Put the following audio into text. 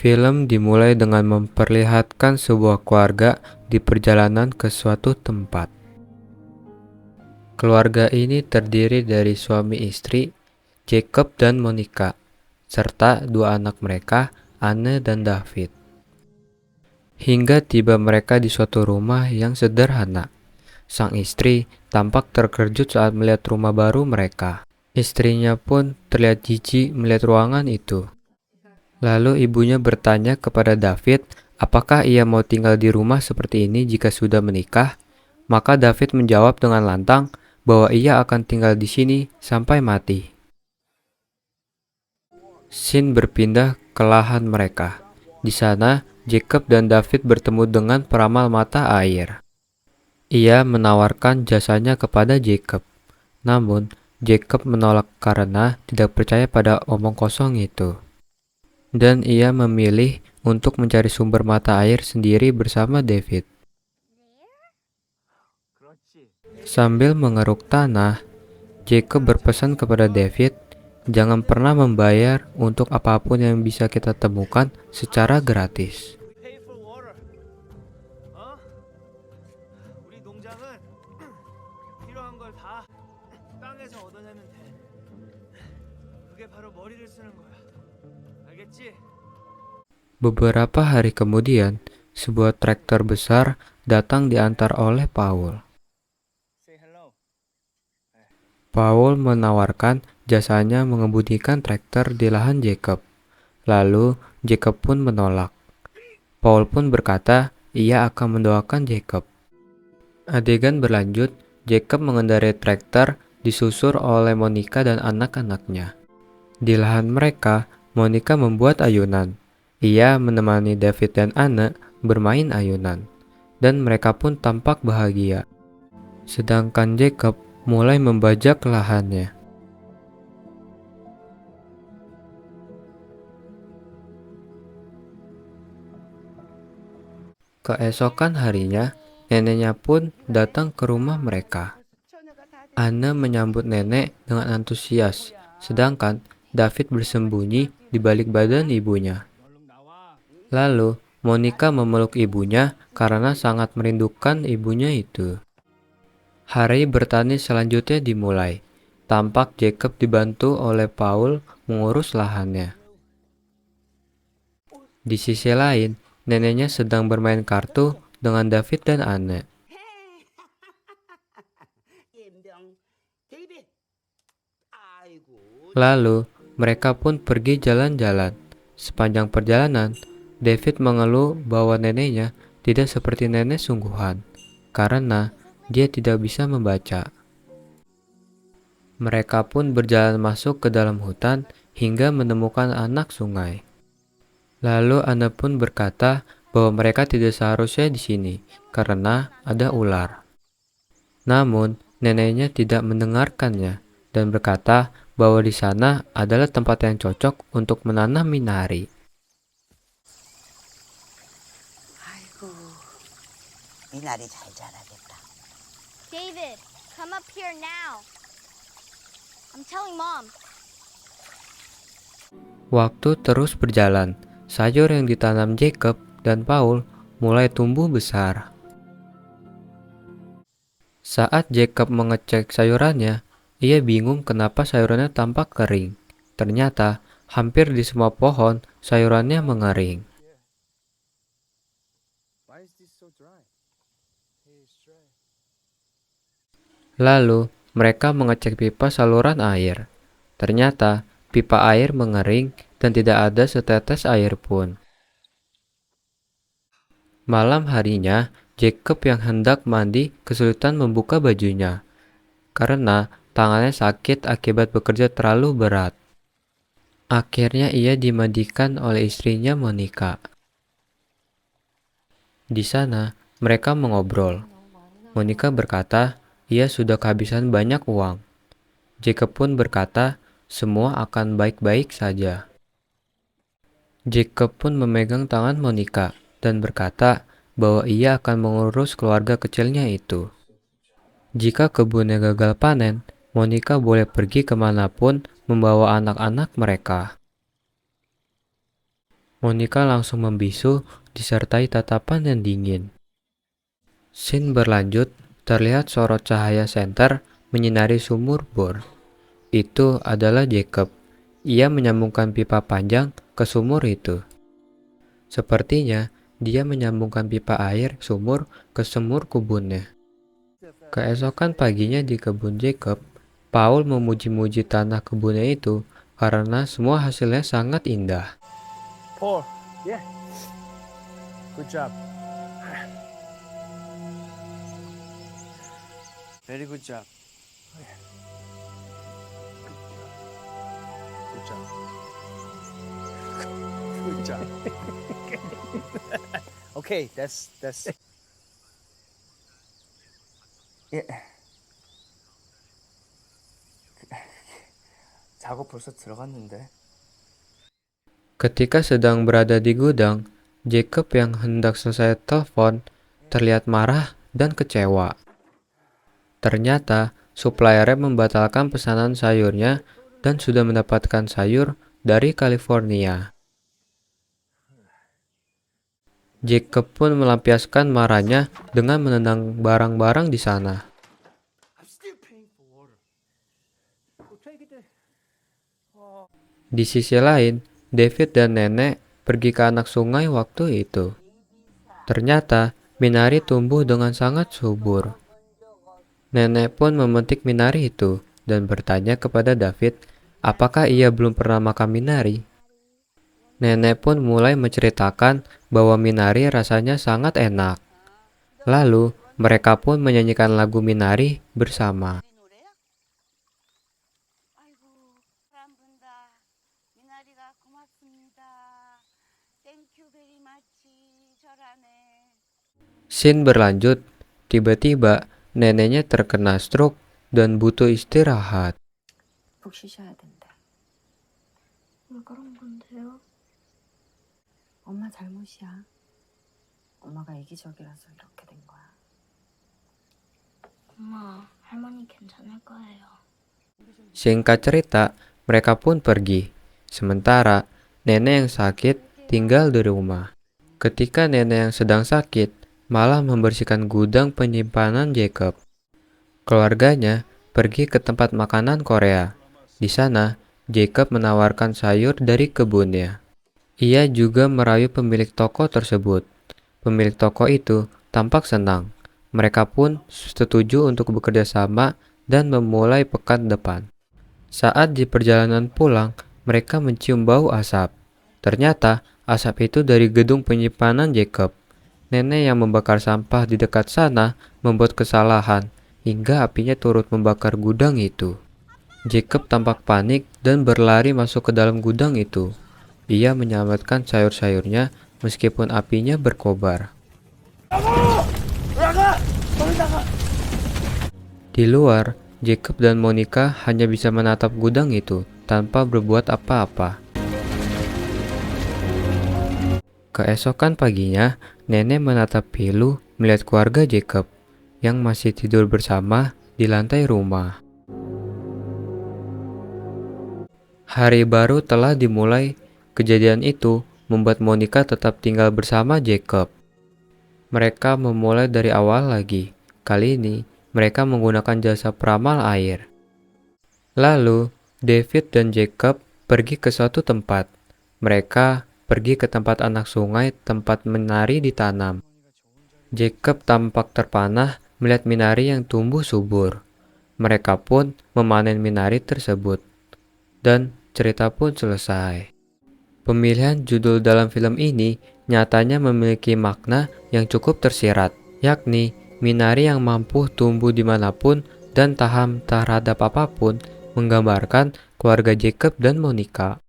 Film dimulai dengan memperlihatkan sebuah keluarga di perjalanan ke suatu tempat. Keluarga ini terdiri dari suami istri, Jacob dan Monica, serta dua anak mereka, Anne dan David. Hingga tiba mereka di suatu rumah yang sederhana. Sang istri tampak terkejut saat melihat rumah baru mereka. Istrinya pun terlihat jijik melihat ruangan itu. Lalu ibunya bertanya kepada David, apakah ia mau tinggal di rumah seperti ini jika sudah menikah? Maka David menjawab dengan lantang bahwa ia akan tinggal di sini sampai mati. Scene berpindah ke lahan mereka. Di sana, Jacob dan David bertemu dengan peramal mata air. Ia menawarkan jasanya kepada Jacob. Namun, Jacob menolak karena tidak percaya pada omong kosong itu. Dan ia memilih untuk mencari sumber mata air sendiri bersama David. Sambil mengeruk tanah, Jacob berpesan kepada David, jangan pernah membayar untuk apapun yang bisa kita temukan secara gratis. Beberapa hari kemudian, sebuah traktor besar datang diantar oleh Paul. Paul menawarkan jasanya mengemudikan traktor di lahan Jacob. Lalu, Jacob pun menolak. Paul pun berkata, ia akan mendoakan Jacob. Adegan berlanjut, Jacob mengendarai traktor disusur oleh Monica dan anak-anaknya. Di lahan mereka, Monica membuat ayunan. Ia menemani David dan Anne bermain ayunan, dan mereka pun tampak bahagia. Sedangkan Jacob mulai membajak lahannya. Keesokan harinya, neneknya pun datang ke rumah mereka. Anne menyambut nenek dengan antusias, sedangkan David bersembunyi di balik badan ibunya. Lalu, Monica memeluk ibunya karena sangat merindukan ibunya itu. Hari bertani selanjutnya dimulai. Tampak Jacob dibantu oleh Paul mengurus lahannya. Di sisi lain, neneknya sedang bermain kartu dengan David dan Anne. Lalu, mereka pun pergi jalan-jalan. Sepanjang perjalanan, David mengeluh bahwa neneknya tidak seperti nenek sungguhan, karena dia tidak bisa membaca. Mereka pun berjalan masuk ke dalam hutan hingga menemukan anak sungai. Lalu Anne pun berkata bahwa mereka tidak seharusnya di sini karena ada ular. Namun, neneknya tidak mendengarkannya dan berkata bahwa di sana adalah tempat yang cocok untuk menanam minari. 미나리 잘 자라겠다. David, come up here now. I'm telling Mom. Waktu terus berjalan. Sayur yang ditanam Jacob dan Paul mulai tumbuh besar. Saat Jacob mengecek sayurannya, ia bingung kenapa sayurannya tampak kering. Ternyata, hampir di semua pohon sayurannya mengering. Lalu, mereka mengecek pipa saluran air. Ternyata, pipa air mengering dan tidak ada setetes air pun. Malam harinya, Jacob yang hendak mandi kesulitan membuka bajunya karena tangannya sakit akibat bekerja terlalu berat. Akhirnya ia dimandikan oleh istrinya Monica. Di sana, mereka mengobrol. Monica berkata, ia sudah kehabisan banyak uang. Jacob pun berkata, semua akan baik-baik saja. Jacob pun memegang tangan Monica dan berkata bahwa ia akan mengurus keluarga kecilnya itu. Jika kebunnya gagal panen, Monica boleh pergi kemanapun membawa anak-anak mereka. Monica langsung membisu disertai tatapan yang dingin. Scene berlanjut, terlihat sorot cahaya senter menyinari sumur bor. Itu adalah Jacob. Ia menyambungkan pipa panjang ke sumur itu. Sepertinya dia menyambungkan pipa air sumur ke sumur kebunnya. Keesokan paginya di kebun Jacob, Paul memuji-muji tanah kebunnya itu karena semua hasilnya sangat indah. Paul, yeah. Good job. Very good job. Good job. Good job. Okay, that's. 예. 작업 벌써 들어갔는데. Ketika sedang berada di gudang, Jacob yang hendak selesai telepon terlihat marah dan kecewa. Ternyata suppliernya membatalkan pesanan sayurnya dan sudah mendapatkan sayur dari California. Jacob pun melampiaskan marahnya dengan menendang barang-barang di sana. Di sisi lain, David dan nenek pergi ke anak sungai waktu itu. Ternyata Minari tumbuh dengan sangat subur. Nenek pun memetik Minari itu dan bertanya kepada David, apakah ia belum pernah makan Minari? Nenek pun mulai menceritakan bahwa Minari rasanya sangat enak. Lalu mereka pun menyanyikan lagu Minari bersama. Scene berlanjut, tiba-tiba neneknya terkena stroke dan butuh istirahat. 푹 쉬셔야 된대. 왜 그런 건데요? 엄마 잘못이야. 엄마가 이기적이라서 이렇게 된 거야. 엄마, 할머니 괜찮을 거예요. Singkat cerita, mereka pun pergi. Sementara nenek yang sakit tinggal di rumah. Ketika nenek yang sedang sakit malah membersihkan gudang penyimpanan Jacob. Keluarganya pergi ke tempat makanan Korea. Di sana, Jacob menawarkan sayur dari kebunnya. Ia juga merayu pemilik toko tersebut. Pemilik toko itu tampak senang. Mereka pun setuju untuk bekerja sama dan memulai pekan depan. Saat di perjalanan pulang, mereka mencium bau asap. Ternyata asap itu dari gedung penyimpanan Jacob. Nenek yang membakar sampah di dekat sana membuat kesalahan hingga apinya turut membakar gudang itu. Jacob tampak panik dan berlari masuk ke dalam gudang itu. Ia menyelamatkan sayur-sayurnya meskipun apinya berkobar. Di luar, Jacob dan Monica hanya bisa menatap gudang itu tanpa berbuat apa-apa. Keesokan paginya, nenek menatap pilu melihat keluarga Jacob yang masih tidur bersama di lantai rumah. Hari baru telah dimulai. Kejadian itu membuat Monica tetap tinggal bersama Jacob. Mereka memulai dari awal lagi. Kali ini, mereka menggunakan jasa peramal air. Lalu, David dan Jacob pergi ke suatu tempat. Mereka pergi ke tempat anak sungai tempat Minari ditanam. Jacob tampak terpanah melihat Minari yang tumbuh subur. Mereka pun memanen Minari tersebut. Dan cerita pun selesai. Pemilihan judul dalam film ini nyatanya memiliki makna yang cukup tersirat, yakni Minari yang mampu tumbuh dimanapun dan tahan terhadap apapun, menggambarkan keluarga Jacob dan Monica.